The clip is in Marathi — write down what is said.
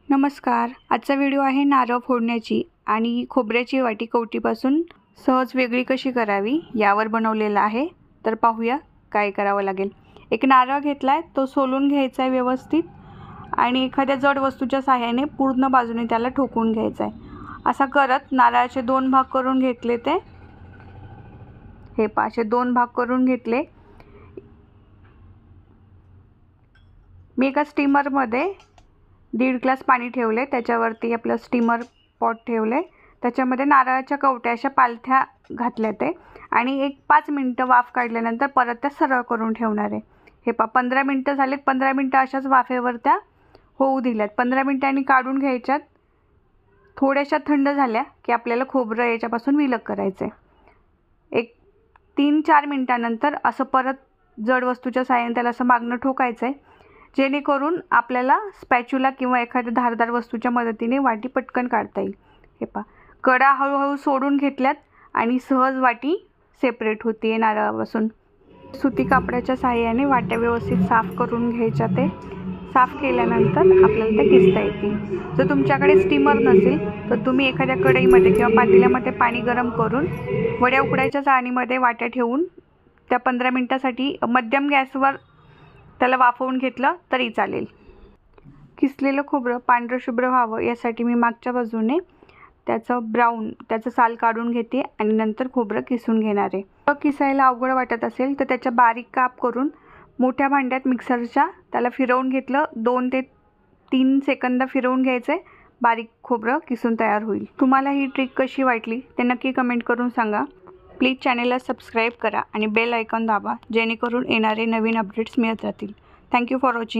नमस्कार. आजचा व्हिडिओ आहे नारळ फोडण्याची आणि खोबऱ्याची वाटी कवटीपासून सहज वेगळी कशी करावी यावर बनवलेला आहे. तर पाहूया काय करावं लागेल. एक नारळ घेतलाय, तो सोलून घ्यायचा आहे व्यवस्थित आणि एखाद्या जड वस्तूच्या सहाय्याने पूर्ण बाजूने त्याला ठोकून घ्यायचा आहे. असा करत नारळाचे 2 भाग करून घेतले. हे पाचे 2 भाग करून घेतले. मी एका स्टीमरमध्ये 1.5 ग्लास पाणी ठेवले. त्याच्यावरती आपलं स्टीमर पॉट ठेवले. त्याच्यामध्ये नारळाच्या कवट्या अशा पालथ्या घातल्या ते आणि एक 5 मिनिटं वाफ काढल्यानंतर परत त्या सरळ करून ठेवणार आहे. हे 15 मिनिटं झालेत. 15 मिनिटं अशाच वाफेवर त्या होऊ दिल्यात. 15 मिनिटांनी काढून घ्यायच्यात. थोड्याशा थंड झाल्या की आपल्याला खोबरं याच्यापासून विलग करायचं आहे. एक 3-4 मिनिटांनंतर असं परत जड वस्तूच्या साहाय्याने त्याला असं मागणं ठोकायचं आहे, जेणेकरून आपल्याला स्पॅच्युला किंवा एखाद्या धारदार वस्तूच्या मदतीने वाटी पटकन काढता येईल. हे पहा, कडा हळूहळू सोडून घेतल्यात आणि सहज वाटी सेपरेट होते नारळापासून. सुती कापडाच्या साहाय्याने वाट्या व्यवस्थित साफ करून घ्यायच्या. ते साफ केल्यानंतर आपल्याला त्या किसता येतील. जर तुमच्याकडे स्टीमर नसेल तर तुम्ही एखाद्या कढईमध्ये किंवा पातेल्यामध्ये पाणी गरम करून वड्या उकडायच्या चाळणीमध्ये वाट्या ठेवून त्या 15 मिनिटासाठी मध्यम गॅसवर त्याला वाफवून घेतलं तरी चालेल. किसलेलं खोबरं पांढरं शुभ्र व्हावं यासाठी मी मागच्या बाजूने त्याचं साल काढून घेते आणि नंतर खोबरं किसून घेणार आहे. किसायला अवघड वाटत असेल तर त्याच्या बारीक काप करून मोठ्या भांड्यात मिक्सरच्या त्याला फिरवून घेतलं. 2 ते 3 सेकंद फिरवून घ्यायचे. बारीक खोबरं किसून तयार होईल. तुम्हाला ही ट्रिक कशी वाटली ते नक्की कमेंट करून सांगा. प्लीज चॅनेलला सबस्क्राईब करा आणि बेल आयकॉन दाबा, जेणेकरून येणारे नवीन अपडेट्स मिळत राहतील. Thank you for watching.